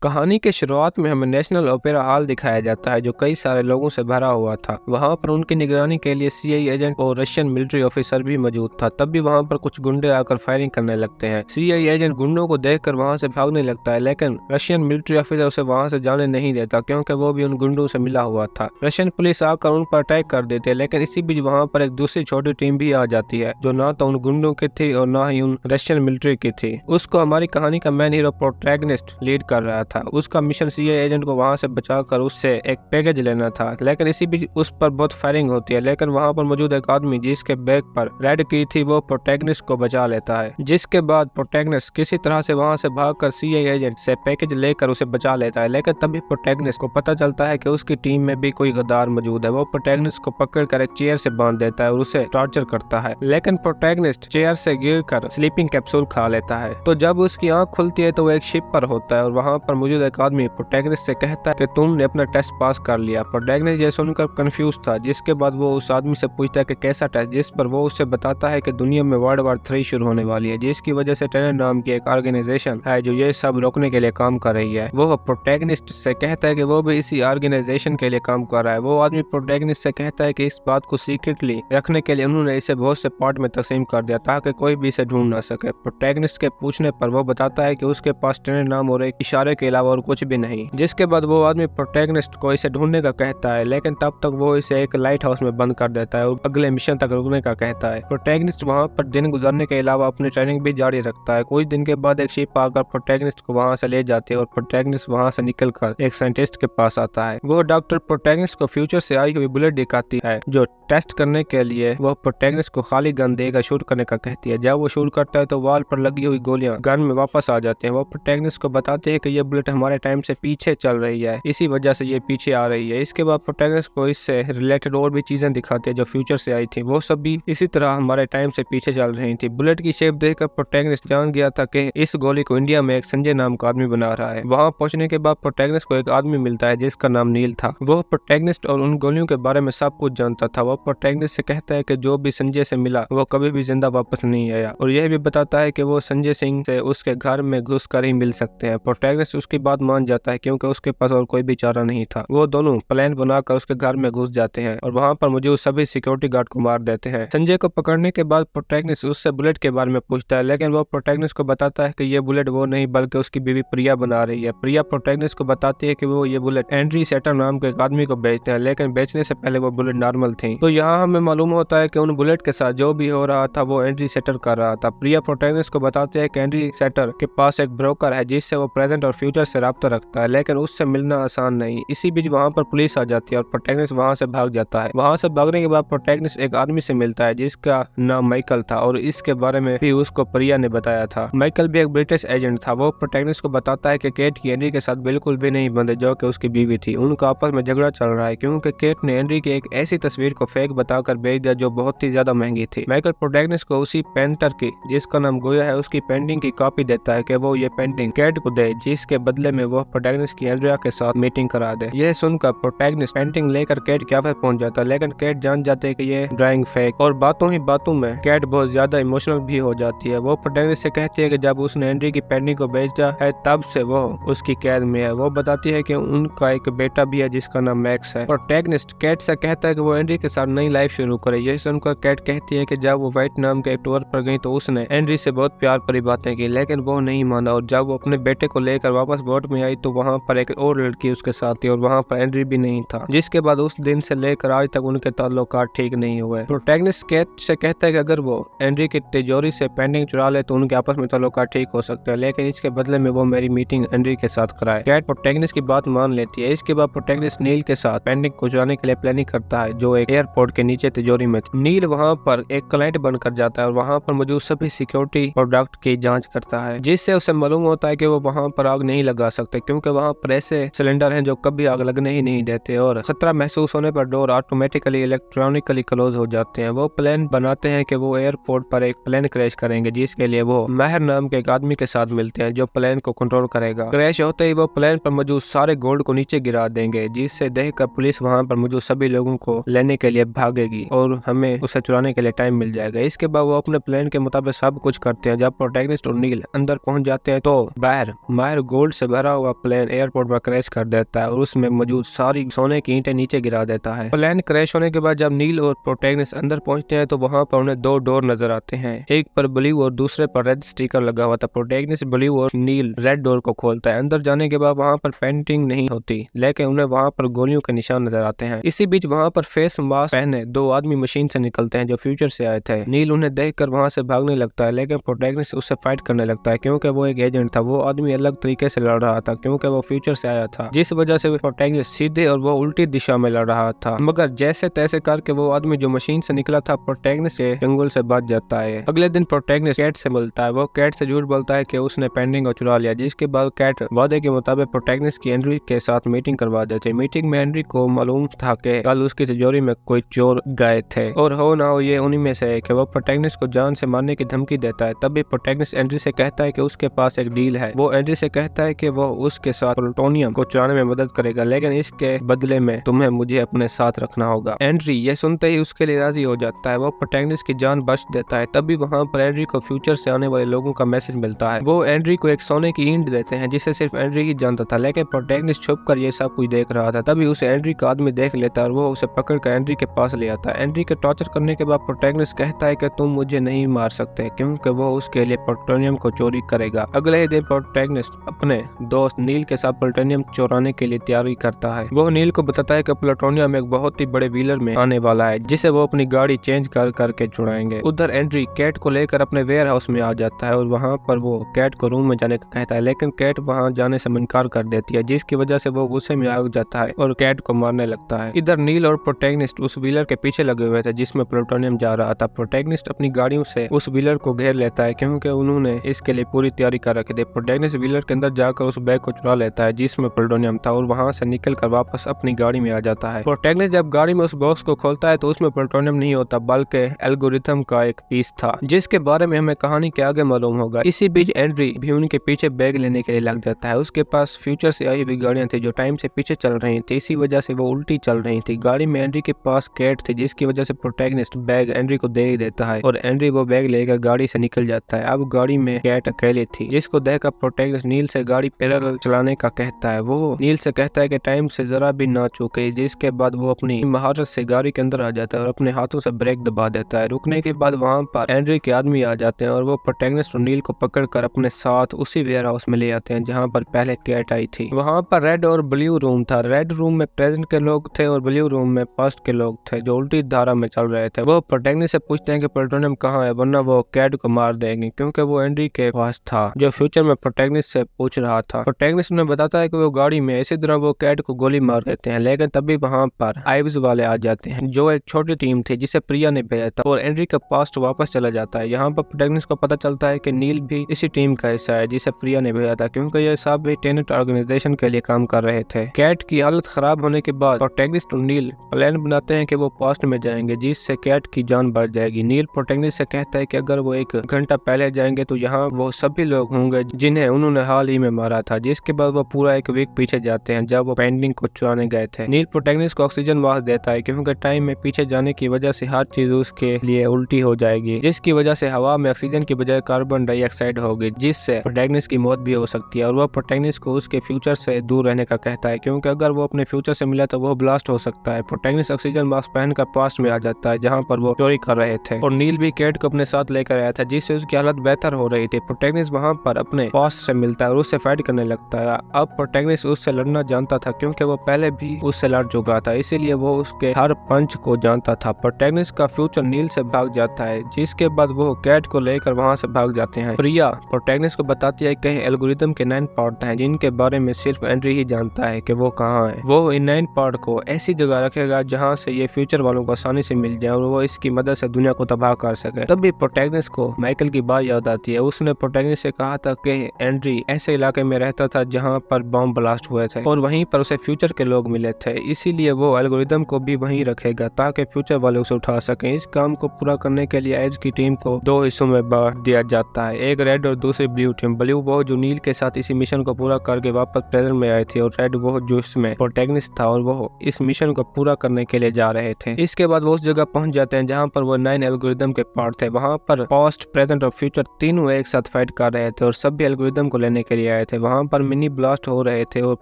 कहानी के शुरुआत में हमें नेशनल ओपेरा हॉल दिखाया जाता है जो कई सारे लोगों से भरा हुआ था। वहां पर उनकी निगरानी के लिए सीआईए एजेंट और रशियन मिलिट्री ऑफिसर भी मौजूद था। तब भी वहां पर कुछ गुंडे आकर फायरिंग करने लगते हैं। सीआईए एजेंट गुंडों को देखकर वहां से भागने लगता है, लेकिन रशियन मिलिट्री ऑफिसर उसे वहां से जाने नहीं देता क्योंकि वो भी उन गुंडों से मिला हुआ था। रशियन पुलिस आकर उन पर अटैक कर देते हैं, लेकिन इसी बीच वहां पर एक दूसरी छोटी टीम भी आ जाती है जो ना तो उन गुंडों की थी और ना ही उन रशियन मिलिट्री की थी। उसको हमारी कहानी का मेन हीरो प्रोटैगनिस्ट लीड कर रहा था। उसका मिशन सीआईए एजेंट को वहां से बचाकर उससे एक पैकेज लेना था, लेकिन इसी बीच उस पर बहुत फायरिंग होती है। लेकिन वहां पर मौजूद एक आदमी जिसके बैग पर रेड की थी वो प्रोटैगनिस्ट को बचा लेता है, जिसके बाद प्रोटैगनिस्ट किसी तरह से वहां से भागकर सीआईए एजेंट से पैकेज लेकर उसे बचा लेता है। लेकिन तभी प्रोटैगनिस्ट को पता चलता है कि उसकी टीम में भी कोई गद्दार मौजूद है। वो प्रोटैगनिस्ट को पकड़कर एक चेयर से बांध देता है और उसे टॉर्चर करता है, लेकिन प्रोटैगनिस्ट चेयर से गिरकर स्लीपिंग कैप्सूल खा लेता है। तो जब उसकी आंख खुलती है तो वो एक शिप पर होता है और वहां पर मौजूद एक आदमी प्रोटैगनिस्ट से कहता है कि तुमने अपना टेस्ट पास कर लिया। प्रोटैगनिस्ट ये सुनकर कंफ्यूज था, जिसके बाद वो उस आदमी से पूछता है कि कैसा टेस्ट, जिस पर वो उससे बताता है कि दुनिया में वर्ल्ड वॉर 3 शुरू होने वाली है, जिसकी वजह से टेनेट नाम की एक ऑर्गेनाइजेशन है जो ये सब रोकने के लिए काम कर रही है। वो प्रोटैगनिस्ट से कहता है कि वो भी इसी ऑर्गेनाइजेशन के लिए काम कर रहा है। वो आदमी प्रोटैगनिस्ट से कहता है कि इस बात को सीक्रेटली रखने के लिए उन्होंने इसे बहुत से पार्ट में तकसीम कर दिया ताकि कोई भी इसे ढूंढ ना सके। प्रोटैगनिस्ट के पूछने पर वो बताता है कि उसके पास टेनेट नाम और एक इशारे के अलावा और कुछ भी नहीं, जिसके बाद वो आदमी प्रोटैगनिस्ट को इसे ढूंढने का कहता है, लेकिन तब तक वो इसे एक लाइट हाउस में बंद कर देता है और अगले मिशन तक रुकने का कहता है। प्रोटैगनिस्ट वहां पर दिन गुजारने के अलावा अपनी ट्रेनिंग भी जारी रखता है। कुछ दिन के बाद एक शिप आकर प्रोटैगनिस्ट को वहां से ले जाती है और प्रोटैगनिस्ट वहां से निकलकर एक साइंटिस्ट के पास आता है। वो डॉक्टर प्रोटैगनिस्ट को फ्यूचर से आई हुई बुलेट दिखाती है जो टेस्ट करने के लिए वो प्रोटैगनिस्ट को खाली गन देकर शूट करने का कहती है। जब वो शूट करता है तो वॉल पर लगी हुई गोलियां गन में वापस आ जाती हैं। वो प्रोटैगनिस्ट को बताते हैं कि ये बुलेट हमारे टाइम से पीछे चल रही है, इसी वजह से ये पीछे आ रही है। इसके बाद प्रोटैगनिस्ट को इससे रिलेटेड और भी चीजें दिखाते हैं जो फ्यूचर से आई थी, वो सब भी इसी तरह हमारे टाइम से पीछे चल रही थी। बुलेट की शेप देखकर प्रोटैगनिस्ट जान गया था कि इस गोली को इंडिया में एक संजय नाम का आदमी बना रहा है। वहां पहुंचने के बाद प्रोटैगनिस्ट को एक आदमी मिलता है जिसका नाम नील था। वो प्रोटैगनिस्ट और उन गोलियों के बारे में सब कुछ जानता था। वो प्रोटैगनिस्ट से कहता है कि जो भी संजय से मिला वो कभी भी जिंदा वापस नहीं आया, और यह भी बताता है कि वो संजय सिंह से उसके घर में घुस कर ही मिल सकते हैं। प्रोटैगनिस्ट उसकी बात मान जाता है क्योंकि उसके पास और कोई भी चारा नहीं था। वो दोनों प्लान बनाकर उसके घर में घुस जाते हैं और वहां पर मौजूद सभी सिक्योरिटी गार्ड को मार देते हैं। संजय को पकड़ने के बाद प्रोटैगनिस्ट उससे बुलेट के बारे में पूछता है, लेकिन वो प्रोटैगनिस्ट को बताता है कि ये बुलेट वो नहीं बल्कि उसकी बीवी प्रिया बना रही है। प्रिया प्रोटैगनिस्ट को बताती है कि वो ये बुलेट एंड्री सेटर नाम के एक आदमी को बेचते हैं, लेकिन बेचने से पहले वो बुलेट नॉर्मल थी। तो यहाँ हमें मालूम होता है कि उन बुलेट के साथ जो भी हो रहा था वो एंड्री सेटर कर रहा था। प्रिया प्रोटैगनिस्ट को बताते हैं कि एंड्री सेटर के पास एक ब्रोकर है जिससे वो प्रेजेंट और फ्यूचर से राब्ता रखता है, लेकिन उससे मिलना आसान नहीं। इसी बीच वहां पर पुलिस आ जाती है और प्रोटैगनिस्ट वहां से भाग जाता है। वहां से भागने के बाद प्रोटैगनिस्ट एक आदमी से मिलता है जिसका नाम माइकल था और इसके बारे में भी उसको प्रिया ने बताया था। माइकल भी एक ब्रिटिश एजेंट था। वो प्रोटैगनिस्ट को बताता है कि केट की एंड्री के साथ बिल्कुल भी नहीं बंधे जो कि उसकी बीवी थी। उनका आपस में झगड़ा चल रहा है क्योंकि केट ने एंड्री की एक ऐसी तस्वीर को फेक बताकर बेच दिया जो बहुत ही ज्यादा महंगी थी। माइकल प्रोटैगनिस्ट को उसी पेंटर की जिसका नाम गोया है उसकी पेंटिंग की कॉपी देता है कि वो ये पेंटिंग केट को दे, जिसके बदले में वो प्रोटैगनिस्ट की एंड्रिया के साथ मीटिंग करा दे। यह सुनकर प्रोटैगनिस्ट पेंटिंग लेकर केट के ऑफिस पहुंच जाता है, लेकिन केट जान जाते है कि ये ड्राइंग फेक, और बातों ही बातों में केट बहुत ज्यादा इमोशनल भी हो जाती है। वो प्रोटैगनिस्ट से कहती है कि जब उसने एंड्री की पेंटिंग को बेचा है तब से वो उसकी कैद में है। वो बताती है कि उनका एक बेटा भी है जिसका नाम मैक्स है। प्रोटैगनिस्ट केट से कहता है कि वो एंड्री के साथ नई लाइफ शुरू करे। यह सुनकर केट कहती है कि जब वो व्हाइट नाम के टूर पर गई तो उसने एंड्री से बहुत प्यार भरी बातें की, लेकिन वो नहीं माना, और जब वो अपने बेटे को लेकर वापस बोट में आई तो वहां पर एक और लड़की उसके साथ थी और वहां पर एंड्री भी नहीं था। जिसके बाद उस दिन से लेकर आज तक उनके ताल्लुकात ठीक नहीं हुए। प्रोटैगनिस्ट केट से कहता है कि अगर वो एंड्री की तिजोरी से पेंटिंग चुरा ले तो उनके आपस में ताल्लुकात ठीक हो सकते हैं, लेकिन इसके बदले में वो मेरी मीटिंग एंड्री के साथ कराए। केट प्रोटैगनिस्ट की बात मान लेती है। इसके बाद प्रोटैगनिस्ट नील के साथ पेंटिंग को चुराने के लिए प्लानिंग करता है जो एक एयरपोर्ट के नीचे तिजोरी में थी। नील वहां पर एक क्लाइंट बनकर जाता है और वहां पर मौजूद सभी सिक्योरिटी प्रोडक्ट की जांच करता है, जिससे उसे मालूम होता है कि वो वहां पर आग नहीं लगा सकते क्योंकि वहां पर ऐसे सिलेंडर हैं जो कभी आग लगने ही नहीं देते, और खतरा महसूस होने पर डोर ऑटोमेटिकली इलेक्ट्रॉनिकली क्लोज हो जाते हैं। वो प्लान बनाते हैं कि वो एयरपोर्ट पर एक प्लेन क्रैश करेंगे, जिसके लिए वो महर नाम के एक आदमी के साथ मिलते हैं जो प्लेन को कंट्रोल करेगा। क्रैश होते ही वो प्लेन पर मौजूद सारे गोल्ड को नीचे गिरा देंगे, जिससे देखकर पुलिस वहां पर मौजूद सभी लोगों को लेने के लिए भागेगी और हमें उसे चुराने के लिए टाइम मिल जाएगा। इसके बाद वो अपने प्लान के मुताबिक सब कुछ करते हैं। जब प्रोटैगनिस्ट और नील अंदर पहुंच जाते हैं तो बाहर माहिर गोल्ड गोल्ड से भरा हुआ प्लेन एयरपोर्ट पर क्रैश कर देता है और उसमें मौजूद सारी सोने की ईंटें नीचे गिरा देता है। प्लेन क्रैश होने के बाद जब नील और प्रोटैगनिस्ट अंदर पहुंचते हैं तो वहां पर उन्हें दो डोर नजर आते हैं, एक पर ब्लू और दूसरे पर रेड स्टिकर लगा हुआ था। प्रोटैगनिस्ट ब्लू और नील रेड डोर को खोलता है। अंदर जाने के बाद वहां पर पेंटिंग नहीं होती, लेकिन उन्हें वहां पर गोलियों के निशान नजर आते हैं। इसी बीच वहां पर फेस मास्क पहने दो आदमी मशीन से निकलते हैं जो फ्यूचर से आए थे। नील उन्हें देखकर वहां से भागने लगता है, लेकिन प्रोटैगनिस्ट उससे फाइट करने लगता है क्योंकि वो एक एजेंट था। वो आदमी अलग तरीके से लड़ रहा था क्योंकि वो फ्यूचर से आया था, जिस वजह से प्रोटैगनिस्ट सीधे और वो उल्टी दिशा में लड़ रहा था। मगर जैसे तैसे करके वो आदमी जो मशीन से निकला था प्रोटैगनिस्ट के चंगुल से बच जाता है। अगले दिन प्रोटैगनिस्ट कैट से मिलता है। वो कैट से झूठ बोलता है कि उसने पेंडिंग को चुरा लिया, जिसके बाद कैट वादे के मुताबिक प्रोटैगनिस्ट की एंड्री के साथ मीटिंग करवा देते हैं। मीटिंग में एंड्री को मालूम था कि कल उसकी तिजोरी में कोई चोर गए थे और हो ना हो ये उन्हीं में से है कि वो प्रोटैगनिस्ट को जान से मारने की धमकी देता है। तभी प्रोटैगनिस्ट एंड्री से कहता है कि उसके पास एक डील है। वो एंड्री से कहता है कि वो उसके साथ प्लूटोनियम को चुराने में मदद करेगा, लेकिन इसके बदले में तुम्हें मुझे अपने साथ रखना होगा। एंड्री ये सुनते ही उसके लिए राजी हो जाता है। वो प्रोटैगनिस्ट की जान बच देता है। तभी वहाँ पर एंड्री को फ्यूचर से आने वाले लोगों का मैसेज मिलता है। वो एंड्री को एक सोने की ईंट देते हैं जिसे सिर्फ एंड्री ही जानता था, लेकिन प्रोटैगनिस्ट छुप कर ये सब कुछ देख रहा था। तभी उसे एंड्री का आदमी देख लेता है और वो उसे पकड़ कर एंड्री के पास ले आता है। एंड्री के टॉर्चर करने के बाद प्रोटैगनिस्ट कहता है कि तुम मुझे नहीं मार सकते क्योंकि वो उसके लिए प्लूटोनियम को चोरी करेगा। अगले ही दिन प्रोटैगनिस्ट अपने दोस्त नील के साथ प्लूटोनियम चुराने के लिए तैयारी करता है। वो नील को बताता है कि प्लूटोनियम एक बहुत ही बड़े व्हीलर में आने वाला है जिसे वो अपनी गाड़ी चेंज कर करके चुराएंगे। उधर एंड्री कैट को लेकर अपने वेयर हाउस में आ जाता है और वहाँ पर वो कैट को रूम में जाने का कहता है, लेकिन कैट वहाँ जाने से इनकार कर देती है, जिसकी वजह से वो गुस्से में आ जाता है और कैट को मारने लगता है। इधर नील और प्रोटैगनिस्ट उस व्हीलर के पीछे लगे हुए थे जिसमें प्लूटोनियम जा रहा था। प्रोटैगनिस्ट अपनी गाड़ियों से उस व्हीलर को घेर लेता है क्योंकि उन्होंने इसके लिए पूरी तैयारी कर रखी थी। प्रोटैगनिस्ट व्हीलर के अंदर जाकर उस बैग को चुरा लेता है जिसमें प्लूटोनियम था और वहां से निकलकर वापस अपनी गाड़ी में आ जाता है। प्रोटैगनिस्ट जब गाड़ी में उस बॉक्स को खोलता है तो उसमें प्लूटोनियम नहीं होता बल्कि एल्गोरिथम का एक पीस था, जिसके बारे में हमें कहानी के आगे मालूम होगा। इसी बीच एंड्री भी उनके पीछे बैग लेने के लिए लग जाता है। उसके पास फ्यूचर से आई हुई गाड़ियां थी जो टाइम से पीछे चल रही थी, इसी वजह से वो उल्टी चल रही थी। गाड़ी में एंड्री के पास कैट थी जिसकी वजह से प्रोटैगनिस्ट बैग एंड्री को दे देता है और एंड्री वो बैग लेकर गाड़ी से निकल जाता है। अब गाड़ी में कैट अकेले थी, जिसको देखकर प्रोटैगनिस्ट नील से गाड़ी पैरेलल चलाने का कहता है। वो नील से कहता है कि टाइम से जरा भी ना चूके, जिसके बाद वो अपनी महारत से गाड़ी के अंदर आ जाता है और अपने हाथों से ब्रेक दबा देता है। रुकने के बाद वहाँ पर एंड्री के आदमी आ जाते हैं और वो प्रोटैगनिस्ट और नील को पकड़कर अपने साथ उसी वेयर हाउस में ले आते हैं जहाँ पर पहले कैट आई थी। वहाँ पर रेड और ब्लू रूम था। रेड रूम में प्रेजेंट के लोग थे और ब्लू रूम में पास्ट के लोग थे जो उल्टी धारा में चल रहे थे। वो प्रोटैगनिस्ट से पूछते हैं कि प्लूटोनियम कहाँ है, वरना वो कैट को मार देंगे, क्योंकि वो एंड्री के पास था जो फ्यूचर में प्रोटैगनिस्ट से पूछ रहा था। प्रोटैगनिस्ट उन्हें बताता है कि वो गाड़ी में, इसी तरह वो कैट को गोली मार देते हैं। लेकिन तभी वहाँ पर आइव्स वाले आ जाते हैं जो एक छोटी टीम थी जिसे प्रिया ने भेजा था और एंड्री का पास्ट वापस चला जाता है। यहाँ पर प्रोटैगनिस्ट को पता चलता है कि नील भी इसी टीम का हिस्सा है जिसे प्रिया ने भेजा था, क्योंकि ये सब भी टेनेट ऑर्गेनाइजेशन के लिए काम कर रहे थे। कैट की हालत खराब होने के बाद प्रोटैगनिस्ट और नील प्लान बनाते हैं कि वो पास्ट में जाएंगे जिससे कैट की जान बच जाएगी। नील प्रोटैगनिस्ट से कहता है कि अगर वो 1 घंटा पहले जाएंगे तो यहाँ वो सभी लोग होंगे जिन्हें उन्होंने हाल ही में मारा था। जिसके बाद वो पूरा 1 वीक पीछे जाते हैं जब वो पेंडिंग को चुराने गए थे। नील प्रोटैगनिस्ट को ऑक्सीजन मास्क देता है क्योंकि टाइम में पीछे जाने की वजह से हर चीज उसके लिए उल्टी हो जाएगी, जिसकी वजह से हवा में ऑक्सीजन की बजाय कार्बन डाइऑक्साइड होगी, जिससे प्रोटैगनिस्ट की मौत भी हो सकती है। और वो प्रोटैगनिस्ट को उसके फ्यूचर से दूर रहने का कहता है क्योंकि अगर वो अपने फ्यूचर से मिला तो वो ब्लास्ट हो सकता है। प्रोटैगनिस्ट ऑक्सीजन मास्क पहनकर पास्ट में आ जाता है जहाँ पर वो चोरी कर रहे थे और नील भी कैट को अपने साथ लेकर आया था जिससे उसकी हालत बेहतर हो रही थी। प्रोटैगनिस्ट वहाँ पर अपने पास्ट से मिलता है और उससे फाइट करने लगता है। अब प्रोटैगनिस्ट उससे लड़ना जानता था क्योंकि वो पहले भी उससे लड़ चुका था, इसीलिए वो उसके हर पंच को जानता था। प्रोटैगनिस्ट का फ्यूचर नील से भाग जाता है, जिसके बाद वो कैट को लेकर वहाँ से भाग जाते हैं। प्रिया प्रोटैगनिस्ट को बताती है कि एल्गोरिथम के 9 पार्ट हैं जिनके बारे में सिर्फ एंड्री ही जानता है कि वो कहाँ है। वो इन 9 पार्ट को ऐसी जगह रखेगा जहाँ से ये फ्यूचर वालों को आसानी से मिल जाए और वो इसकी मदद से दुनिया को तबाह कर सके। तभी प्रोटैगनिस्ट को माइकल की बात याद आती है। उसने प्रोटैगनिस्ट से कहा था कि एंड्री ऐसे इलाके में रहता था जहाँ पर बॉम्ब ब्लास्ट हुए थे और वहीं पर उसे फ्यूचर के लोग मिले थे, इसीलिए वो एल्गोरिथम को भी वहीं रखेगा ताकि फ्यूचर वाले उसे उठा सकें। इस काम को पूरा करने के लिए एज की टीम को 2 हिस्सों में बांट दिया जाता है, एक रेड और दूसरी ब्लू टीम। ब्लू वो जो नील के साथ इसी मिशन को पूरा करके वापस प्रेजेंट में आए थे और रेड वो जो इसमें प्रोटैगनिस्ट था और वो इस मिशन को पूरा करने के लिए जा रहे थे। इसके बाद वो उस जगह पहुंच जाते हैं जहाँ पर वो 9 एल्गोरिथम के पार्ट थे। वहाँ पर पास्ट, प्रेजेंट और फ्यूचर तीनों एक साथ फाइट कर रहे थे और सभी एल्गोरिथम को लेने के लिए आए रहे थे। वहाँ पर मिनी ब्लास्ट हो रहे थे और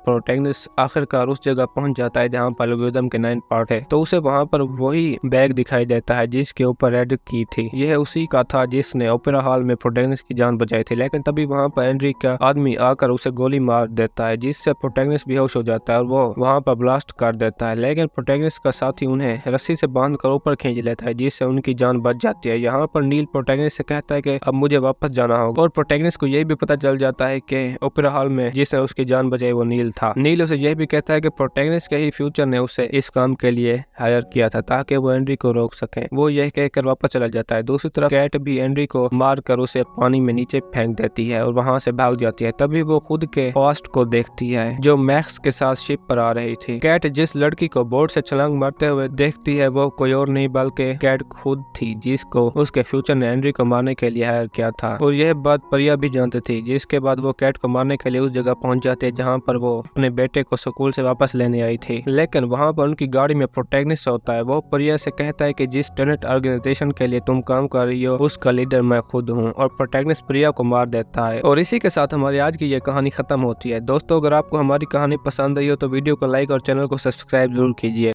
प्रोटैगनिस्ट आखिरकार उस जगह पहुंच जाता है जहाँ पर एल्गोरिथम के 9 पार्ट है। तो उसे वहाँ पर वही बैग दिखाई देता है जिसके ऊपर रेड की थी। यह उसी का था जिसने ओपेरा हॉल में प्रोटैगनिस्ट की जान बचाई थी। लेकिन तभी वहाँ पर एंड्री का आदमी आकर उसे गोली मार देता है जिससे प्रोटैगनिस्ट बेहोश हो जाता है और वो वहाँ पर ब्लास्ट कर देता है। लेकिन प्रोटैगनिस्ट का साथी उन्हें रस्सी से बांधकर ऊपर खींच लेता है जिससे उनकी जान बच जाती है। यहाँ पर नील प्रोटैगनिस्ट से कहता है कि अब मुझे वापस जाना होगा और प्रोटैगनिस्ट को यह भी पता चल जाता है कि ओपेरा हॉल में जिसने उसकी जान बचाई वो नील था। नील उसे यह भी कहता है कि प्रोटैगनिस्ट के ही फ्यूचर ने उसे इस काम के लिए हायर किया था ताकि वो एंड्री को रोक सके। वो यह कहकर वापस चला जाता है। दूसरी तरफ कैट भी एंड्री को मारकर उसे पानी में नीचे फेंक देती है और वहाँ से भाग जाती है। तभी वो खुद के पास्ट को देखती है जो मैक्स के साथ शिप पर आ रही थी। कैट जिस लड़की को बोर्ड से छलांग मारते हुए देखती है वो कोई और नहीं बल्कि कैट खुद थी जिसको उसके फ्यूचर ने एंड्री को मारने के लिए हायर किया था। और यह बात प्रिया भी जानती थी। जिसके बाद वो कैट को मारने के लिए उस जगह पहुंच जाते हैं जहाँ पर वो अपने बेटे को स्कूल से वापस लेने आई थी। लेकिन वहाँ पर उनकी गाड़ी में प्रोटैगनिस्ट होता है। वो प्रिया से कहता है कि जिस टेनेट ऑर्गेनाइजेशन के लिए तुम काम कर रही हो उसका लीडर मैं खुद हूँ और प्रोटैगनिस्ट प्रिया को मार देता है। और इसी के साथ हमारी आज की ये कहानी खत्म होती है। दोस्तों अगर आपको हमारी कहानी पसंद आई हो तो वीडियो को लाइक और चैनल को सब्सक्राइब जरूर कीजिए।